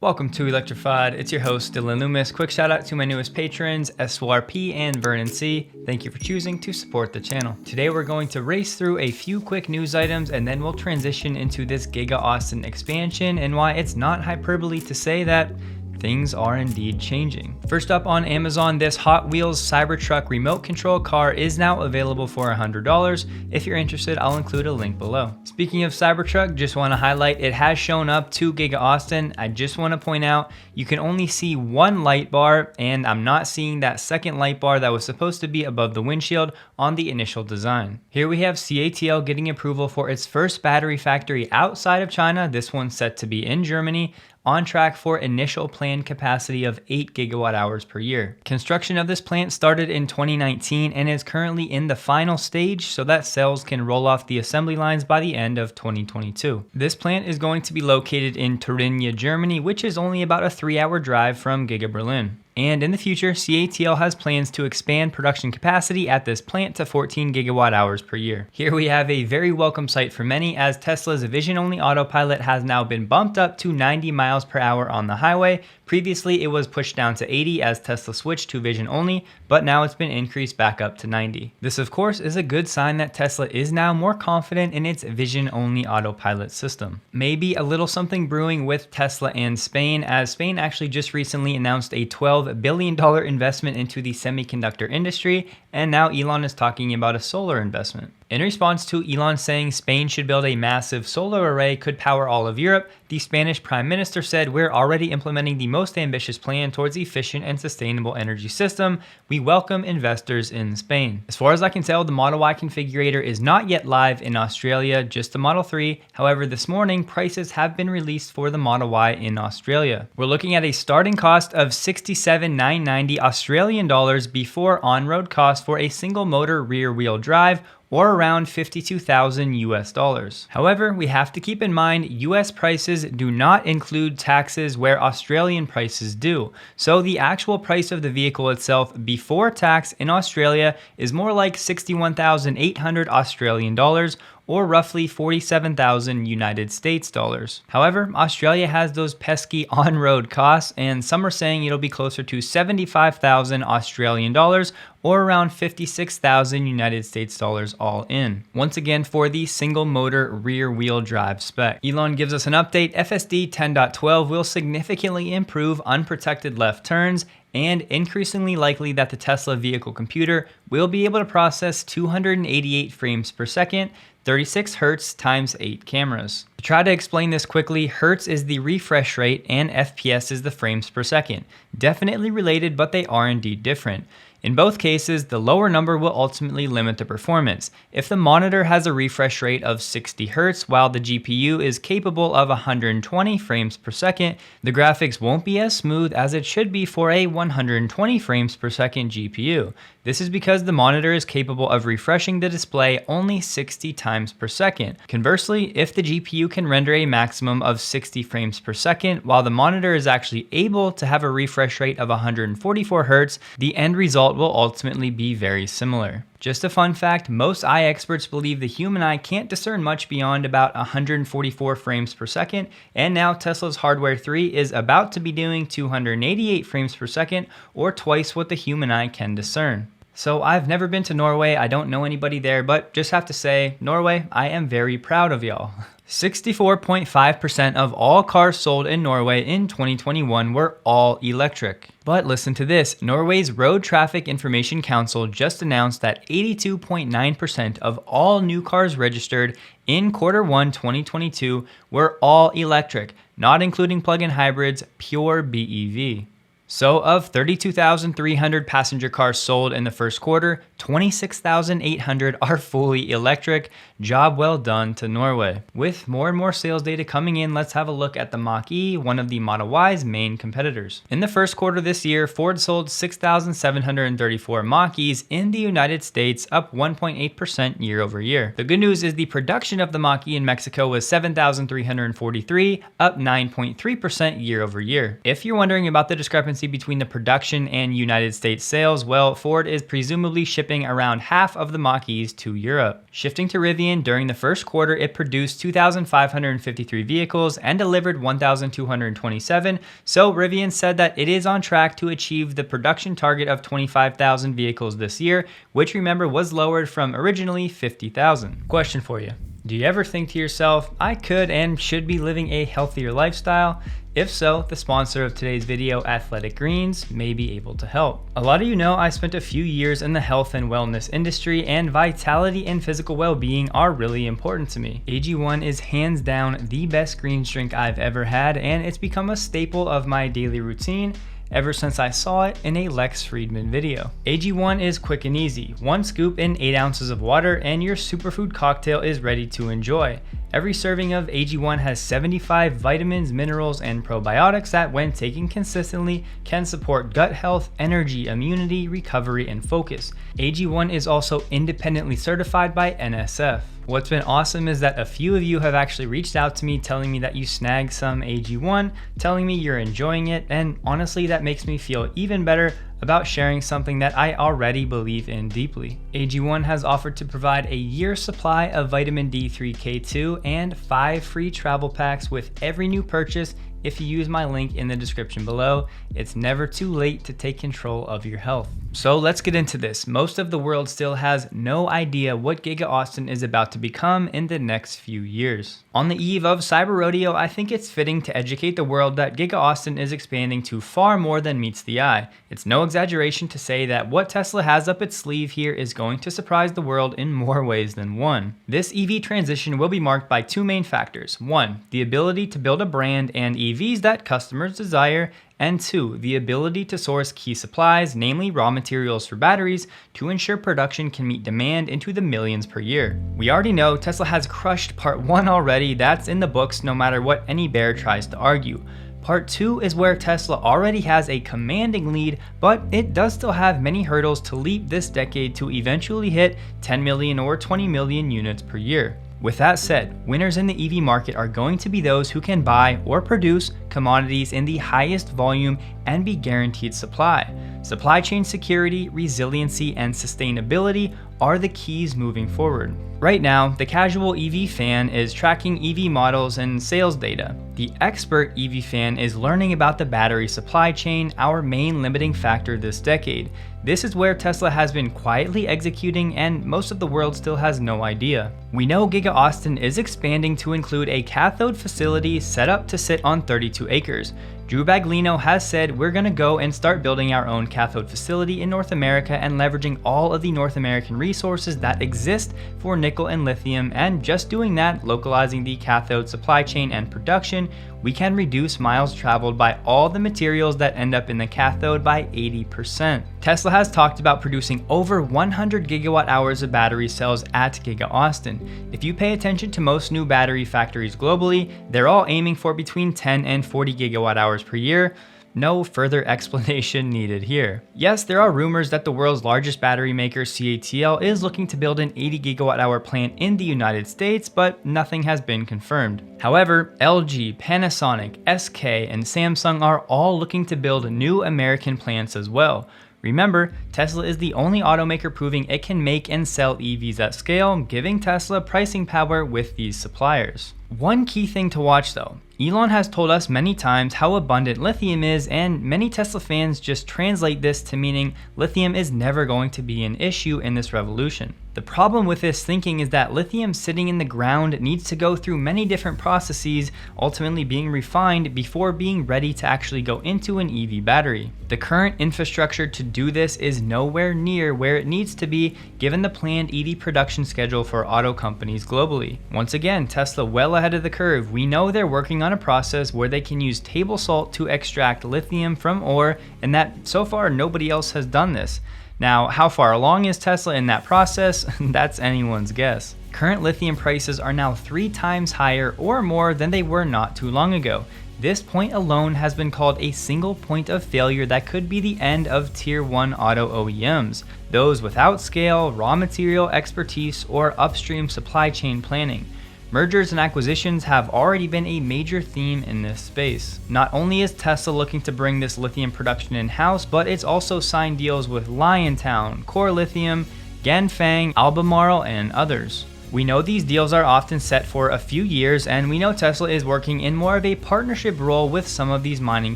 Welcome to Electrified. It's your host, Dylan Loomis. Quick shout out to my newest patrons, SYRP and Vernon C. Thank you for choosing to support the channel. Today we're going to race through a few quick news items and then we'll transition into this Giga Austin expansion and why it's not hyperbole to say that things are indeed changing. First up on Amazon, this Hot Wheels Cybertruck remote control car is now available for $100. If you're interested, I'll include a link below. Speaking of Cybertruck, just want to highlight it has shown up to Giga Austin. I just want to point out you can only see one light bar and I'm not seeing that second light bar that was supposed to be above the windshield on the initial design. Here we have CATL getting approval for its first battery factory outside of China. This one's set to be in Germany, on track for initial planned capacity of 8 gigawatt hours per year. Construction of this plant started in 2019 and is currently in the final stage so that cells can roll off the assembly lines by the end of 2022. This plant is going to be located in Thuringia, Germany, which is only about a 3-hour drive from Giga Berlin. And in the future, CATL has plans to expand production capacity at this plant to 14 gigawatt hours per year. Here we have a very welcome sight for many, as Tesla's vision-only autopilot has now been bumped up to 90 miles per hour on the highway. Previously, it was pushed down to 80 as Tesla switched to vision only, but now it's been increased back up to 90. This, of course, is a good sign that Tesla is now more confident in its vision-only autopilot system. Maybe a little something brewing with Tesla and Spain, as Spain actually just recently announced a $12 billion investment into the semiconductor industry, and now Elon is talking about a solar investment. In response to Elon saying Spain should build a massive solar array could power all of Europe, the Spanish Prime Minister said, "We're already implementing the most ambitious plan towards efficient and sustainable energy system. We welcome investors in Spain." As far as I can tell, the Model Y configurator is not yet live in Australia, just the Model 3. However, this morning, prices have been released for the Model Y in Australia. We're looking at a starting cost of $67,990 Australian dollars before on-road costs for a single motor rear wheel drive, or around $52,000 US. However, we have to keep in mind US prices do not include taxes where Australian prices do. So the actual price of the vehicle itself before tax in Australia is more like 61,800 Australian dollars, or roughly 47,000 United States dollars. However, Australia has those pesky on-road costs, and some are saying it'll be closer to 75,000 Australian dollars, or around 56,000 United States dollars all in. Once again, for the single motor rear wheel drive spec. Elon gives us an update. FSD 10.12 will significantly improve unprotected left turns, and increasingly likely that the Tesla vehicle computer will be able to process 288 frames per second, 36 Hertz times 8 cameras. To try to explain this quickly, Hertz is the refresh rate and FPS is the frames per second. Definitely related, but they are indeed different. In both cases, the lower number will ultimately limit the performance. If the monitor has a refresh rate of 60 Hz while the GPU is capable of 120 frames per second, the graphics won't be as smooth as it should be for a 120 frames per second GPU. This is because the monitor is capable of refreshing the display only 60 times per second. Conversely, if the GPU can render a maximum of 60 frames per second, while the monitor is actually able to have a refresh rate of 144 Hz, the end result will ultimately be very similar. Just a fun fact, most eye experts believe the human eye can't discern much beyond about 144 frames per second, and now Tesla's Hardware 3 is about to be doing 288 frames per second, or twice what the human eye can discern. So I've never been to Norway, I don't know anybody there, but just have to say, Norway, I am very proud of y'all. 64.5% of all cars sold in Norway in 2021 were all electric. But listen to this, Norway's Road Traffic Information Council just announced that 82.9% of all new cars registered in Q1 2022 were all electric, not including plug-in hybrids, pure BEV. So of 32,300 passenger cars sold in the first quarter, 26,800 are fully electric. Job well done to Norway. With more and more sales data coming in, let's have a look at the Mach-E, one of the Model Y's main competitors. In the first quarter this year, Ford sold 6,734 Mach-E's in the United States, up 1.8% year over year. The good news is the production of the Mach-E in Mexico was 7,343, up 9.3% year over year. If you're wondering about the discrepancy discrepancy between the production and United States sales, well, Ford is presumably shipping around half of the Mach-E's to Europe. Shifting to Rivian, during the first quarter, it produced 2,553 vehicles and delivered 1,227, so Rivian said that it is on track to achieve the production target of 25,000 vehicles this year, which remember was lowered from originally 50,000. Question for you. Do you ever think to yourself, I could and should be living a healthier lifestyle? If so, the sponsor of today's video, Athletic Greens, may be able to help. A lot of you know I spent a few years in the health and wellness industry, and vitality and physical well-being are really important to me. AG1 is hands down the best greens drink I've ever had, and it's become a staple of my daily routine ever since I saw it in a Lex Friedman video. AG1 is quick and easy. 1 scoop in 8 ounces of water and your superfood cocktail is ready to enjoy. Every serving of AG1 has 75 vitamins, minerals, and probiotics that, when taken consistently, can support gut health, energy, immunity, recovery, and focus. AG1 is also independently certified by NSF. What's been awesome is that a few of you have actually reached out to me telling me that you snagged some AG1, telling me you're enjoying it, and honestly that makes me feel even better about sharing something that I already believe in deeply. AG1 has offered to provide a year's supply of vitamin D3K2 and 5 free travel packs with every new purchase if you use my link in the description below. It's never too late to take control of your health. So let's get into this. Most of the world still has no idea what Giga Austin is about to become in the next few years. On the eve of Cyber Rodeo, I think it's fitting to educate the world that Giga Austin is expanding to far more than meets the eye. It's no exaggeration to say that what Tesla has up its sleeve here is going to surprise the world in more ways than one. This EV transition will be marked by 2 main factors. 1, the ability to build a brand and EVs that customers desire, and 2, the ability to source key supplies, namely raw materials for batteries, to ensure production can meet demand into the millions per year. We already know Tesla has crushed part 1 already. That's in the books no matter what any bear tries to argue. Part 2 is where Tesla already has a commanding lead, but it does still have many hurdles to leap this decade to eventually hit 10 million or 20 million units per year. With that said, winners in the EV market are going to be those who can buy or produce commodities in the highest volume and be guaranteed supply. Supply chain security, resiliency, and sustainability are the keys moving forward. Right now, the casual EV fan is tracking EV models and sales data. The expert EV fan is learning about the battery supply chain, our main limiting factor this decade. This is where Tesla has been quietly executing, and most of the world still has no idea. We know Giga Austin is expanding to include a cathode facility set up to sit on 32 acres. Drew Baglino has said we're gonna go and start building our own cathode facility in North America and leveraging all of the North American resources that exist for nickel and lithium, and just doing that, localizing the cathode supply chain and production, we can reduce miles traveled by all the materials that end up in the cathode by 80%. Tesla has talked about producing over 100 gigawatt hours of battery cells at Giga Austin. If you pay attention to most new battery factories globally, they're all aiming for between 10 and 40 gigawatt hours per year. No further explanation needed here. Yes, there are rumors that the world's largest battery maker, CATL, is looking to build an 80 gigawatt hour plant in the United States, but nothing has been confirmed. However, LG, Panasonic, SK, and Samsung are all looking to build new American plants as well. Remember, Tesla is the only automaker proving it can make and sell EVs at scale, giving Tesla pricing power with these suppliers. One key thing to watch though, Elon has told us many times how abundant lithium is, and many Tesla fans just translate this to meaning lithium is never going to be an issue in this revolution. The problem with this thinking is that lithium sitting in the ground needs to go through many different processes, ultimately being refined before being ready to actually go into an EV battery. The current infrastructure to do this is nowhere near where it needs to be given the planned EV production schedule for auto companies globally. Once again, Tesla well ahead of the curve. We know they're working on a process where they can use table salt to extract lithium from ore, and that so far nobody else has done this. Now, how far along is Tesla in that process? That's anyone's guess. Current lithium prices are now 3 times higher or more than they were not too long ago. This point alone has been called a single point of failure that could be the end of Tier 1 auto OEMs, those without scale, raw material expertise, or upstream supply chain planning. Mergers and acquisitions have already been a major theme in this space. Not only is Tesla looking to bring this lithium production in-house, but it's also signed deals with Liontown, Core Lithium, Ganfeng, Albemarle, and others. We know these deals are often set for a few years, and we know Tesla is working in more of a partnership role with some of these mining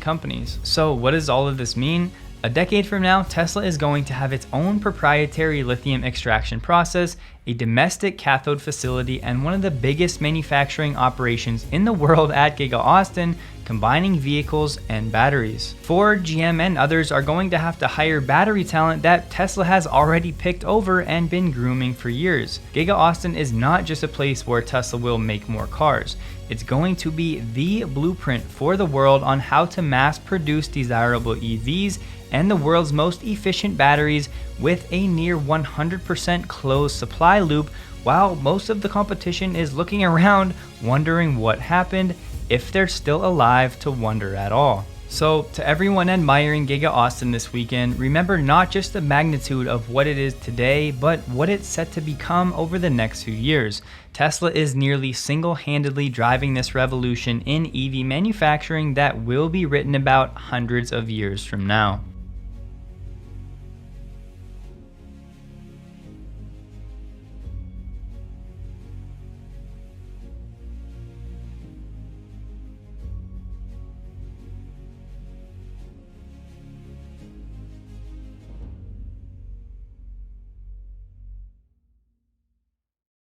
companies. So what does all of this mean? A decade from now, Tesla is going to have its own proprietary lithium extraction process, a domestic cathode facility, and one of the biggest manufacturing operations in the world at Giga Austin, combining vehicles and batteries. Ford, GM, and others are going to have to hire battery talent that Tesla has already picked over and been grooming for years. Giga Austin is not just a place where Tesla will make more cars. It's going to be the blueprint for the world on how to mass produce desirable EVs and the world's most efficient batteries with a near 100% closed supply loop, while most of the competition is looking around wondering what happened, if they're still alive to wonder at all. So to everyone admiring Giga Austin this weekend, remember not just the magnitude of what it is today, but what it's set to become over the next few years. Tesla is nearly single-handedly driving this revolution in EV manufacturing that will be written about hundreds of years from now.